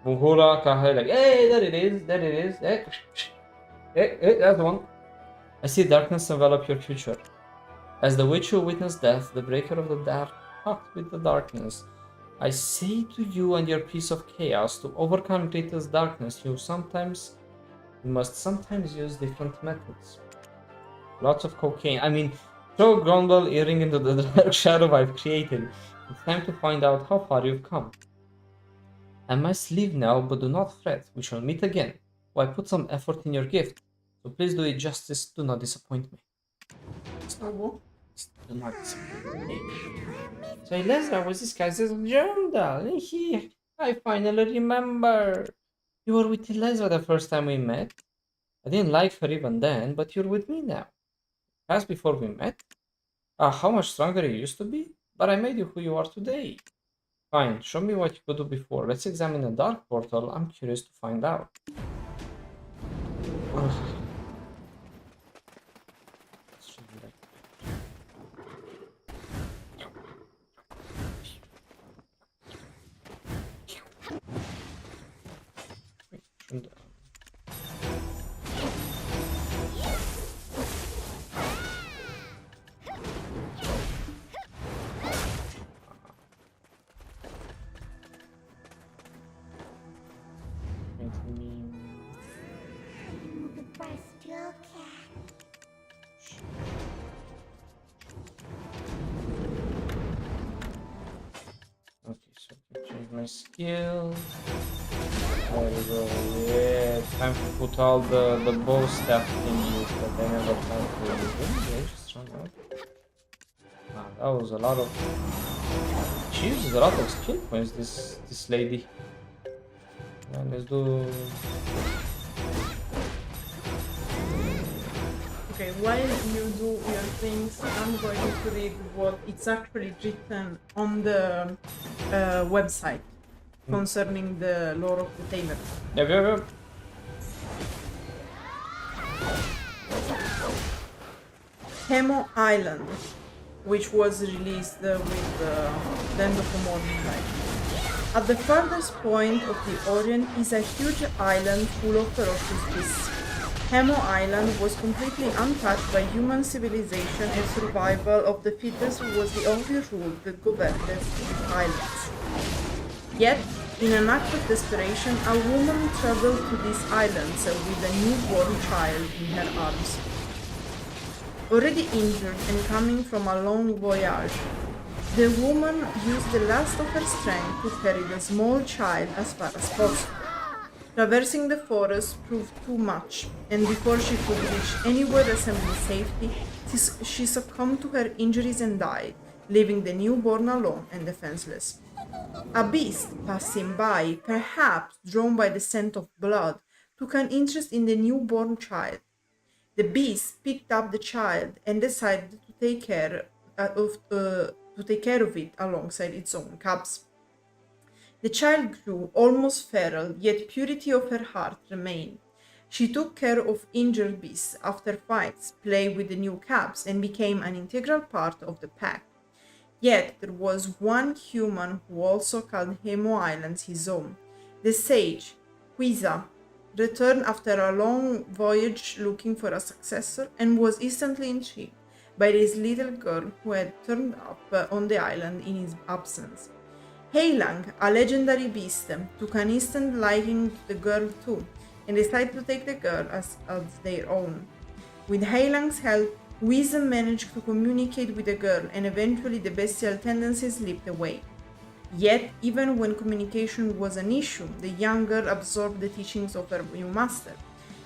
Buhura Kahe, like, hey, there it is. Hey, that's the one. I see darkness envelop your future. As the witch who witnessed death, the breaker of the dark pact with the darkness, I say to you and your piece of chaos, to overcome greatest darkness, you must sometimes use different methods. Lots of cocaine. I mean, throw Grumble earring into the dark shadow I've created. It's time to find out how far you've come. I must leave now, but do not fret. We shall meet again. Why put some effort in your gift. So please do it justice. Do not disappoint me. Do not disappoint me. So Lesra was this guy's journal. I finally remember. You were with Lesra the first time we met. I didn't like her even then, but you're with me now. As before we met? How much stronger you used to be? But I made you who you are today. Fine, show me what you could do before. Let's examine the dark portal. I'm curious to find out. Okay, Change my skill. There we go. Yeah, time to put all the bow stuff in use that I never had to use. Yeah, just run out. Wow, that was a lot of. She uses a lot of skill points. This lady. Yeah, let's do. Okay, while you do your things, I'm going to read what it's actually written on the website concerning the lore of the Tamer. Yep. Haemo Island, which was released with the end of the morning light. At the furthest point of the Orient is a huge island full of ferocious beasts. Haemo Island was completely untouched by human civilization, and survival of the fittest was the only rule that governed the islands. Yet, in an act of desperation, a woman traveled to these islands with a newborn child in her arms. Already injured and coming from a long voyage, the woman used the last of her strength to carry the small child as far as possible. Traversing the forest proved too much, and before she could reach anywhere resembling safety, she succumbed to her injuries and died, leaving the newborn alone and defenseless. A beast passing by, perhaps drawn by the scent of blood, took an interest in the newborn child. The beast picked up the child and decided to take care of it alongside its own cubs. The child grew almost feral, yet purity of her heart remained. She took care of injured beasts after fights, played with the new cubs, and became an integral part of the pack. Yet there was one human who also called Haemo Island his own. The sage, Quiza, returned after a long voyage looking for a successor and was instantly intrigued by this little girl who had turned up on the island in his absence. Heilang, a legendary beast, took an instant liking to the girl too, and decided to take the girl as their own. With Heilang's help, Wisdom managed to communicate with the girl, and eventually the bestial tendencies slipped away. Yet, even when communication was an issue, the young girl absorbed the teachings of her new master.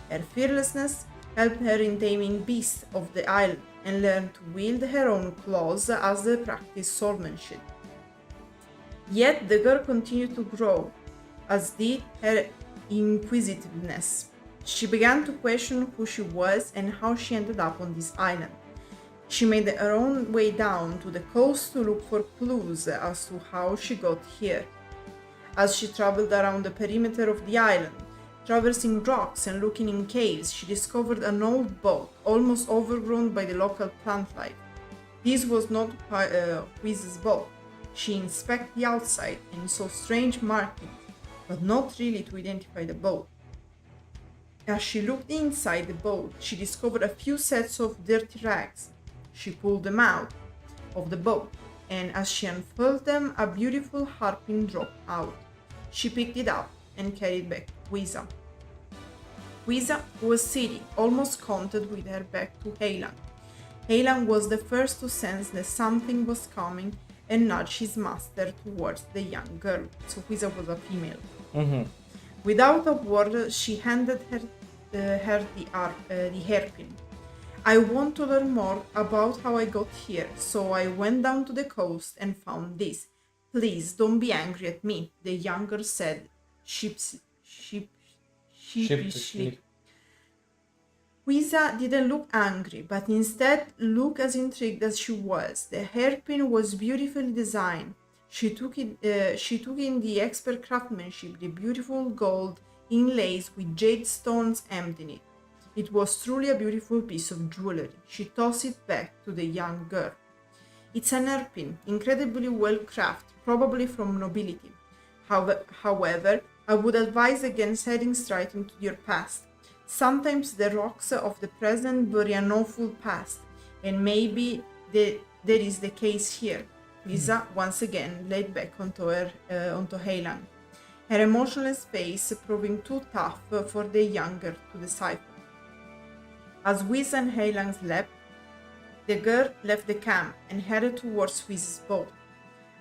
Her fearlessness helped her in taming beasts of the island, and learned to wield her own claws as they practiced swordsmanship. Yet the girl continued to grow, as did her inquisitiveness. She began to question who she was and how she ended up on this island. She made her own way down to the coast to look for clues as to how she got here. As she traveled around the perimeter of the island, traversing rocks and looking in caves, she discovered an old boat, almost overgrown by the local plant life. This was not Quiz's boat. She inspected the outside and saw strange markings, but not really to identify the boat. As she looked inside the boat, she discovered a few sets of dirty rags. She pulled them out of the boat, and as she unfurled them, a beautiful harpin dropped out. She picked it up and carried back to Quiza. Quiza was sitting, almost contented with her back to Heilang. Heilang was the first to sense that something was coming and nudged his master towards the young girl. So Quiza was a female. Mm-hmm. Without a word, she handed her the hairpin. I want to learn more about how I got here, so I went down to the coast and found this. Please don't be angry at me, the young girl said sheepishly. Quiza didn't look angry, but instead looked as intrigued as she was. The hairpin was beautifully designed. She took in the expert craftsmanship, the beautiful gold inlays with jade stones embedded in it. It was truly a beautiful piece of jewelry. She tossed it back to the young girl. It's an hairpin, incredibly well crafted, probably from nobility. However, I would advise against heading straight into your past. Sometimes the rocks of the present bury an awful past, and maybe that is the case here. Lisa once again laid back onto Heilang, her emotionless face proving too tough for the younger to decipher. As Wiz and Heilang slept, the girl left the camp and headed towards Wiz's boat.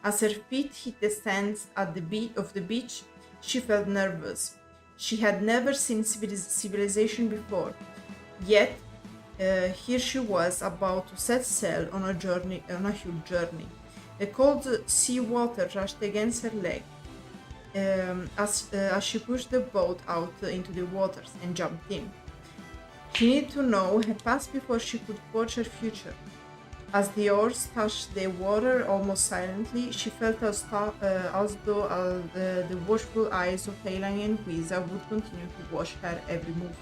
As her feet hit the sands at of the beach, she felt nervous. She had never seen civilization before. Yet, here she was about to set sail on a huge journey. The cold sea water rushed against her leg as she pushed the boat out into the waters and jumped in. She needed to know her past before she could forge her future. As the oars touched the water almost silently, she felt as though the watchful eyes of Heilang and Guiza would continue to watch her every move.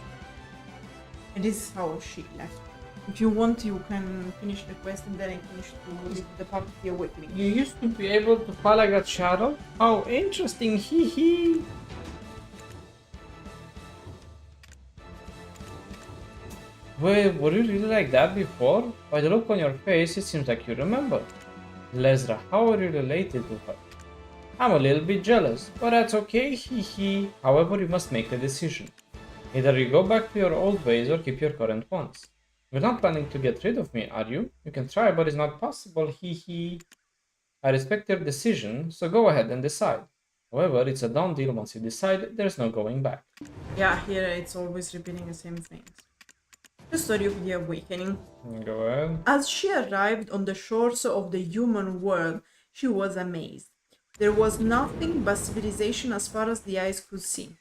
And this is how she left. If you want, you can finish the quest and then I finish the part of the awakening. You used to be able to fly like that shadow? How interesting, hee hee! Wait, were you really like that before? By the look on your face, it seems like you remember. Lesra, how are you related to her? I'm a little bit jealous, but that's okay, hee hee. However, you must make a decision. Either you go back to your old ways or keep your current ones. You're not planning to get rid of me, are you? You can try, but it's not possible, hee hee. I respect your decision, so go ahead and decide. However, it's a done deal. Once you decide, there's no going back. Yeah, here it's always repeating the same things. The story of the awakening. Go ahead. As she arrived on the shores of the human world, she was amazed. There was nothing but civilization as far as the eyes could see.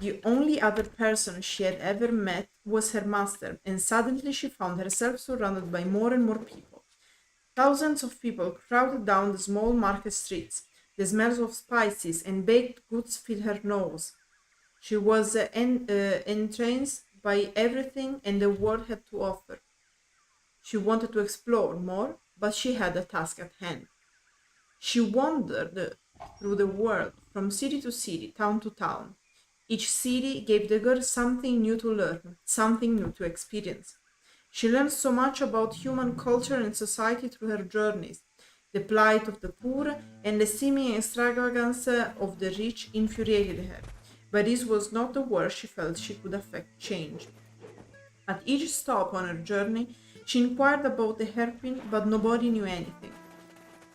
The only other person she had ever met was her master, and suddenly she found herself surrounded by more and more people. Thousands of people crowded down the small market streets. The smells of spices and baked goods filled her nose. She was entranced by everything and the world had to offer. She wanted to explore more, but she had a task at hand. She wandered through the world, from city to city, town to town. Each city gave the girl something new to learn, something new to experience. She learned so much about human culture and society through her journeys. The plight of the poor and the seeming extravagance of the rich infuriated her, but this was not the worst she felt she could affect change. At each stop on her journey, she inquired about the hairpin, but nobody knew anything.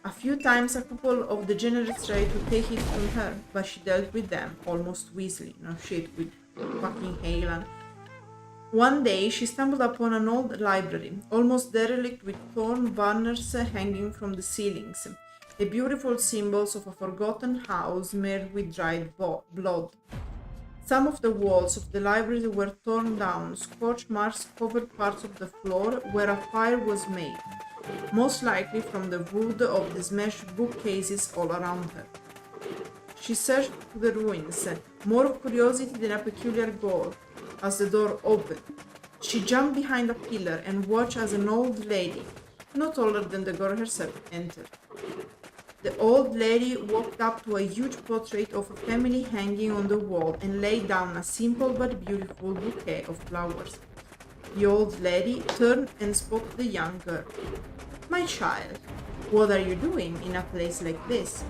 A few times a couple of the generals tried to take it from her, but she dealt with them almost easily. No shit with fucking Heilang. One day she stumbled upon an old library, almost derelict, with torn banners hanging from the ceilings, the beautiful symbols of a forgotten house smeared with dried blood. Some of the walls of the library were torn down, scorch marks covered parts of the floor where a fire was made, most likely from the wood of the smashed bookcases all around her. She searched through the ruins, more of curiosity than a peculiar goal. As the door opened, she jumped behind a pillar and watched as an old lady, no taller than the girl herself, entered. The old lady walked up to a huge portrait of a family hanging on the wall and laid down a simple but beautiful bouquet of flowers. The old lady turned and spoke to the young girl. "My child, what are you doing in a place like this?"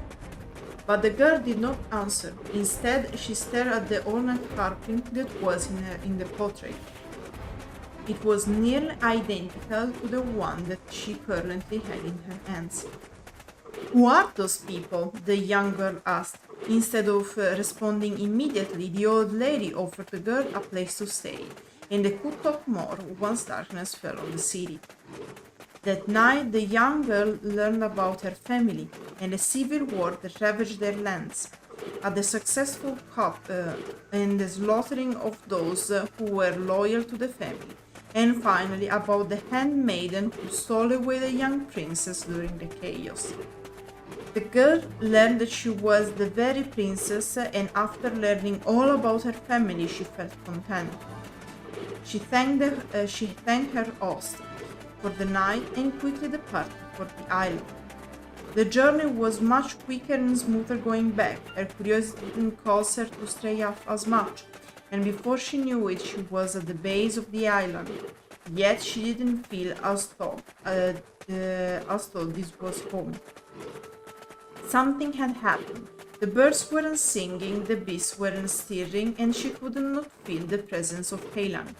But the girl did not answer. Instead, she stared at the ornate carving that was in the portrait. It was nearly identical to the one that she currently had in her hands. "Who are those people?" the young girl asked. Instead of responding immediately, the old lady offered the girl a place to stay, and they could talk more once darkness fell on the city. That night, the young girl learned about her family and the civil war that ravaged their lands, at the successful coup and the slaughtering of those who were loyal to the family, and finally about the handmaiden who stole away the young princess during the chaos. The girl learned that she was the very princess, and after learning all about her family, she felt content. She thanked her host for the night and quickly departed for the island. The journey was much quicker and smoother going back. Her curiosity didn't cause her to stray off as much, and before she knew it, she was at the base of the island. Yet she didn't feel as though this was home. Something had happened. The birds weren't singing, the bees weren't stirring, and she could not feel the presence of Heilang.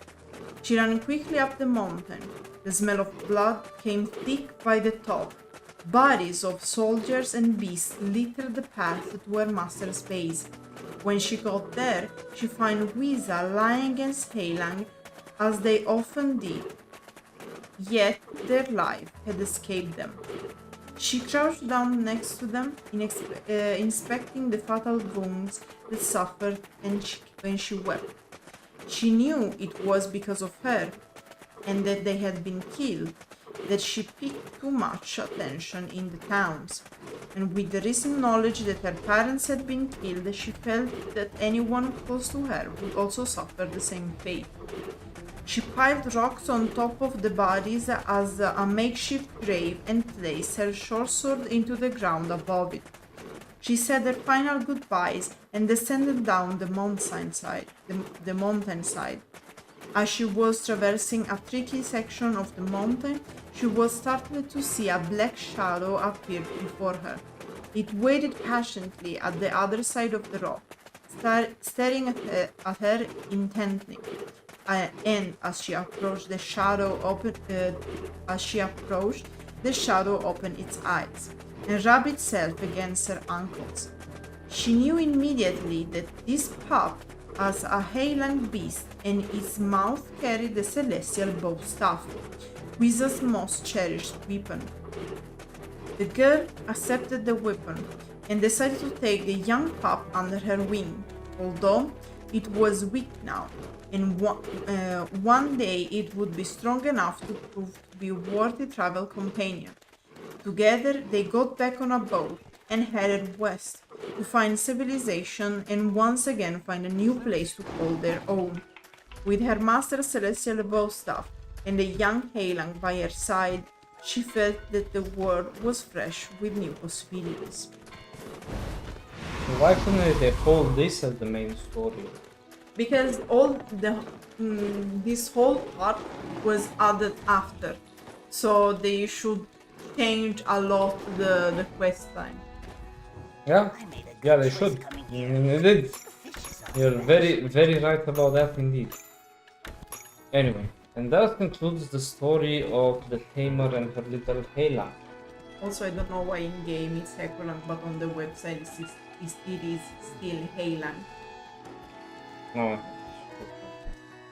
She ran quickly up the mountain. The smell of blood came thick by the top. Bodies of soldiers and beasts littered the path to her master's base. When she got there, she found Weeza lying against Heilang, as they often did, yet their life had escaped them. She crouched down next to them, inspecting the fatal wounds they suffered, and she wept. She knew it was because of her, and that they had been killed, that she piqued too much attention in the towns. And with the recent knowledge that her parents had been killed, she felt that anyone close to her would also suffer the same fate. She piled rocks on top of the bodies as a makeshift grave and placed her short sword into the ground above it. She said her final goodbyes and descended down the mountainside. As she was traversing a tricky section of the mountain, she was startled to see a black shadow appear before her. It waited patiently at the other side of the rock, staring at her intently. And as she approached, the shadow opened its eyes and rubbed itself against her ankles. She knew immediately that this pup was a Heilang beast, and its mouth carried the celestial bow staff, Weeza's most cherished weapon. The girl accepted the weapon and decided to take the young pup under her wing, although it was weak now, and one day it would be strong enough to prove to be a worthy travel companion. Together they got back on a boat and headed west to find civilization and once again find a new place to call their own. With her master's celestial bow staff and the young Heilang by her side, she felt that the world was fresh with new possibilities. Why couldn't they hold this as the main story? Because this whole part was added after, so they should change a lot the quest line. Yeah, they should. They did. You're very, very right about that indeed. Anyway, and that concludes the story of the Tamer and her little Heilang. Also, I don't know why in game it's Hekulang, but on the website it is still Heilang. No,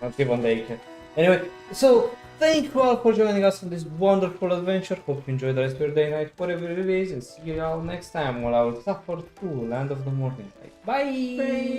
not even they can. Anyway, so thank you all for joining us on this wonderful adventure. Hope you enjoyed the rest of your day, night, whatever it is, and see you all next time while I will suffer through Land of the Morning Light. Bye! Bye.